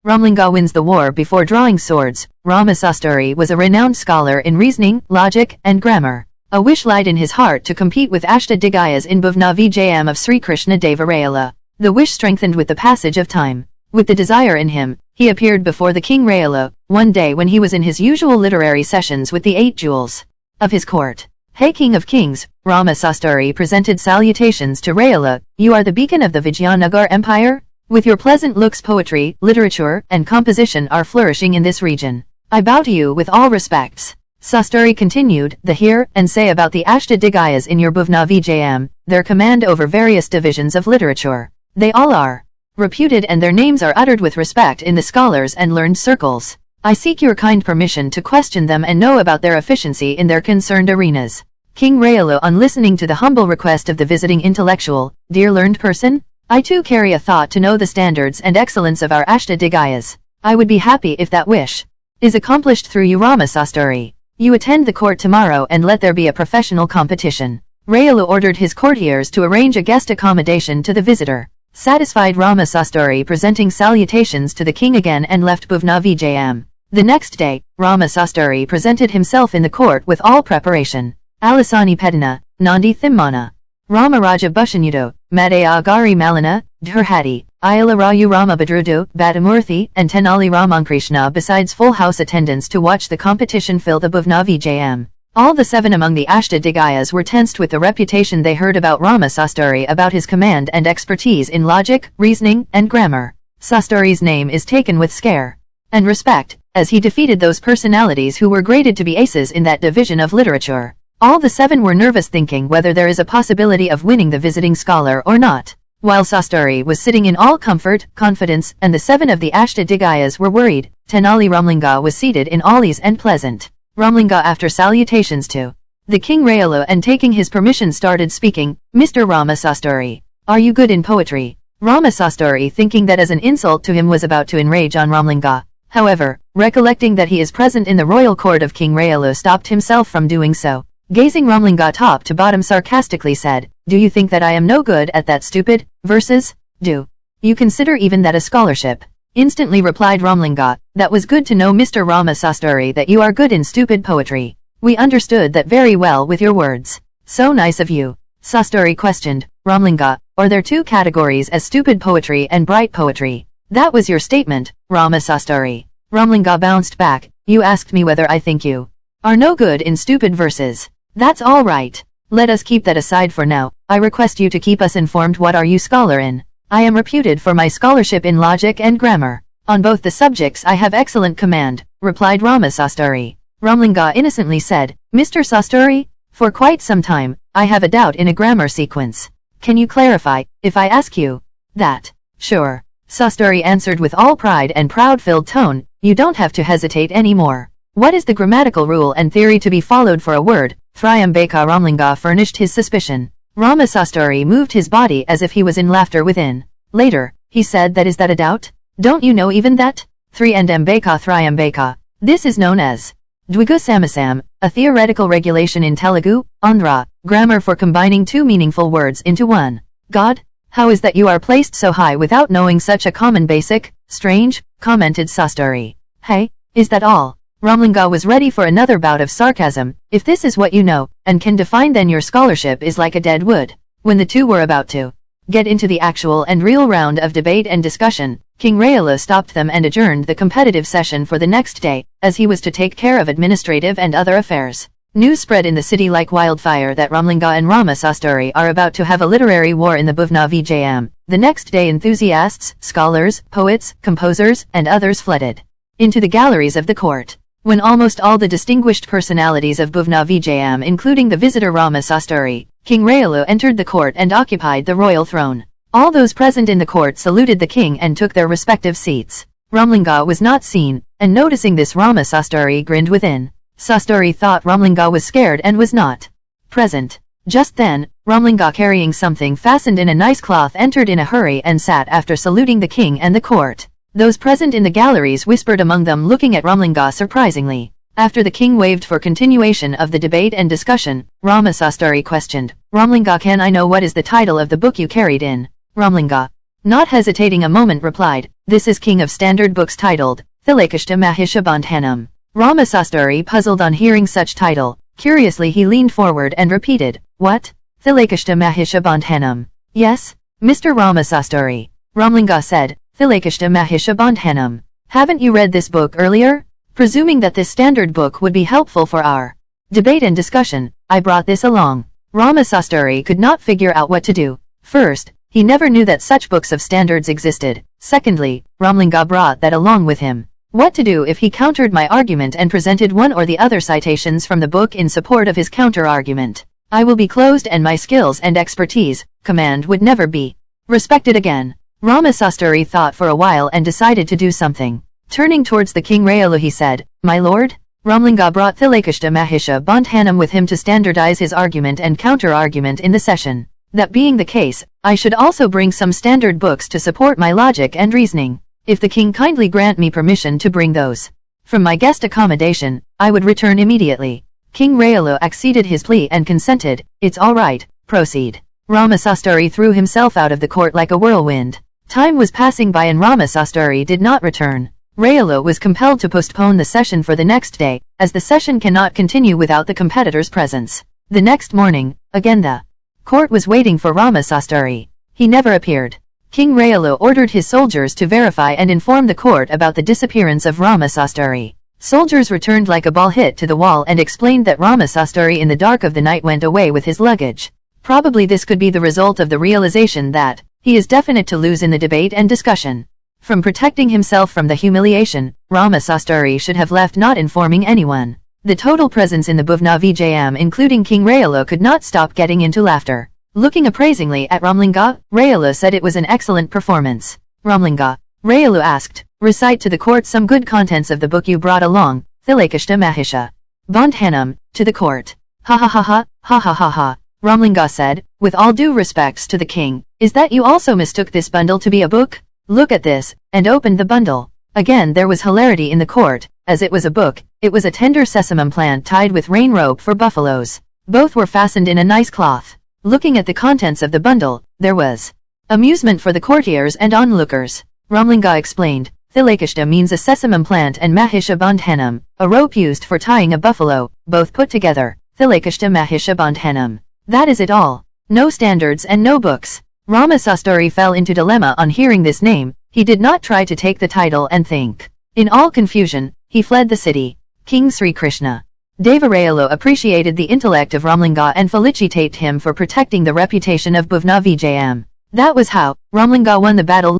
Ramlinga wins the war before drawing swords. Ramasasturi was a renowned scholar in reasoning, logic, and grammar. A wish lied in his heart to compete with Ashtadigayas in Bhuvna Vijayam of Sri Krishna Deva Rayala. The wish strengthened with the passage of time. With the desire in him, he appeared before the King Rayala, one day when he was in his usual literary sessions with the 8 jewels of his court. Hey King of Kings, Ramasasturi presented salutations to Rayala. You are the beacon of the Vijayanagar Empire? With your pleasant looks, poetry, literature, and composition are flourishing in this region. I bow to you with all respects. Sasturi continued, the hear and say about the Ashtadigayas in your Bhuvna Vijayam, their command over various divisions of literature. They all are reputed and their names are uttered with respect in the scholars and learned circles. I seek your kind permission to question them and know about their efficiency in their concerned arenas. King Rayala, on listening to the humble request of the visiting intellectual, dear learned person, I too carry a thought to know the standards and excellence of our Ashtadigayas. I would be happy if that wish is accomplished through you, Ramasasturi. You attend the court tomorrow and let there be a professional competition. Rayala ordered his courtiers to arrange a guest accommodation to the visitor. Satisfied, Ramasasturi presenting salutations to the king again and left Bhuvna Vijayam. The next day, Ramasasturi presented himself in the court with all preparation. Alisani Pedana, Nandi Thimmana, Ramaraja Bhushanudo, Madaya Gari Malana, Dhurhati, Ayala Rayu Ramabhadrudu, Batamurthy, and Tenali Ramankrishna, besides full house attendants to watch the competition fill the Bhuvna Vijayam. All the 7 among the Ashtadigayas were tensed with the reputation they heard about Ramasasturi, about his command and expertise in logic, reasoning, and grammar. Sasturi's name is taken with scare and respect, as he defeated those personalities who were graded to be aces in that division of literature. All the 7 were nervous, thinking whether there is a possibility of winning the visiting scholar or not. While Sasturi was sitting in all comfort, confidence, and the 7 of the Ashtadigayas were worried, Tenali Ramlinga was seated in all ease and pleasant. Ramlinga, after salutations to the King Rayala and taking his permission, started speaking. Mr. Ramasasturi, are you good in poetry? Ramasasturi, thinking that as an insult to him, was about to enrage on Ramlinga. However, recollecting that he is present in the royal court of King Rayala, stopped himself from doing so. Gazing Ramlinga top to bottom, sarcastically said, do you think that I am no good at that stupid verses? Do you consider even that a scholarship? Instantly replied Ramlinga, that was good to know, Mr. Ramasasturi, that you are good in stupid poetry. We understood that very well with your words. So nice of you. Sasturi questioned, Ramlinga, are there 2 categories as stupid poetry and bright poetry? That was your statement, Ramasasturi. Ramlinga bounced back, you asked me whether I think you are no good in stupid verses. That's all right. Let us keep that aside for now. I request you to keep us informed. What are you scholar in? I am reputed for my scholarship in logic and grammar. On both the subjects I have excellent command, replied Ramasasturi. Ramlinga innocently said, Mr. Sasturi, for quite some time, I have a doubt in a grammar sequence. Can you clarify, if I ask you that? Sure. Sasturi answered with all pride and proud-filled tone, you don't have to hesitate any more. What is the grammatical rule and theory to be followed for a word? Thrayambaka. Ramlinga furnished his suspicion. Ramasasturi moved his body as if he was in laughter within. Later, he said, that is that a doubt? Don't you know even that? Thrayambaka. This is known as Dwigu Samasam, a theoretical regulation in Telugu, Andhra, grammar for combining 2 meaningful words into one. God, how is that you are placed so high without knowing such a common basic? Strange, commented Sasturi. Hey, is that all? Ramlinga was ready for another bout of sarcasm. If this is what you know, and can define, then your scholarship is like a dead wood. When the 2 were about to get into the actual and real round of debate and discussion, King Rayala stopped them and adjourned the competitive session for the next day, as he was to take care of administrative and other affairs. News spread in the city like wildfire that Ramlinga and Ramasasturi are about to have a literary war in the Bhuvna Vijayam. The next day enthusiasts, scholars, poets, composers, and others flooded into the galleries of the court. When almost all the distinguished personalities of Bhuvna Vijayam, including the visitor Ramasasturi, King Rayala entered the court and occupied the royal throne. All those present in the court saluted the king and took their respective seats. Ramlinga was not seen, and noticing this, Ramasasturi grinned within. Sasturi thought Ramlinga was scared and was not present. Just then, Ramlinga, carrying something fastened in a nice cloth, entered in a hurry and sat after saluting the king and the court. Those present in the galleries whispered among them, looking at Ramlinga surprisingly. After the king waved for continuation of the debate and discussion, Ramasasturi questioned, Ramlinga, can I know what is the title of the book you carried in? Ramlinga not hesitating a moment replied, "This is King of Standard Books titled, Thilakishta Mahishabandhanam." Ramasasturi puzzled on hearing such title. Curiously he leaned forward and repeated, "What? Thilakishta Mahishabandhanam?" "Yes, Mr. Ramasasturi," Ramlinga said, "Thilakishta Mahishabandhanam. Haven't you read this book earlier?" Presuming that this standard book would be helpful for our debate and discussion, I brought this along. Ramasasturi could not figure out what to do. First, he never knew that such books of standards existed. Secondly, Ramlinga brought that along with him. What to do if he countered my argument and presented one or the other citations from the book in support of his counter-argument? I will be closed and my skills and expertise, command would never be respected again. Ramasasturi thought for a while and decided to do something. Turning towards the king Rayulu he said, "My lord?" Ramlinga brought Thilakishta Mahishabandhanam with him to standardize his argument and counter-argument in the session. That being the case, I should also bring some standard books to support my logic and reasoning. If the king kindly grant me permission to bring those from my guest accommodation, I would return immediately. King Rayulu acceded his plea and consented. "It's all right, proceed." Ramasasturi threw himself out of the court like a whirlwind. Time was passing by and Ramasasturi did not return. Rayulu was compelled to postpone the session for the next day, as the session cannot continue without the competitor's presence. The next morning, again the court was waiting for Ramasasturi. He never appeared. King Rayulu ordered his soldiers to verify and inform the court about the disappearance of Ramasasturi. Soldiers returned like a ball hit to the wall and explained that Ramasasturi in the dark of the night went away with his luggage. Probably this could be the result of the realization that he is definite to lose in the debate and discussion. From protecting himself from the humiliation, Ramasasturi should have left not informing anyone. The total presence in the Bhuvna Vijayam including King Rayulu could not stop getting into laughter. Looking appraisingly at Ramlinga, Rayulu said it was an excellent performance. Ramlinga, Rayulu asked, "Recite to the court some good contents of the book you brought along, Thilakishta Mahisha Bandhanam," to the court. "Ha ha ha ha, ha ha ha ha," Ramlinga said, "with all due respects to the king, is that you also mistook this bundle to be a book? Look at this," and opened the bundle. Again there was hilarity in the court. As it was a book, it was a tender sesamum plant tied with rain rope for buffaloes. Both were fastened in a nice cloth. Looking at the contents of the bundle, there was amusement for the courtiers and onlookers. Ramlinga explained, "Thilakishta means a sesamum plant and Mahishabandhanam, a rope used for tying a buffalo, both put together, Thilakishta Mahishabandhanam. That is it all. No standards and no books." Ramasasturi fell into dilemma on hearing this name. He did not try to take the title and think. In all confusion, he fled the city. King Sri Krishna Deva Rayulu appreciated the intellect of Ramlinga and felicitated him for protecting the reputation of Bhuvna Vijayam. That was how Ramlinga won the battle.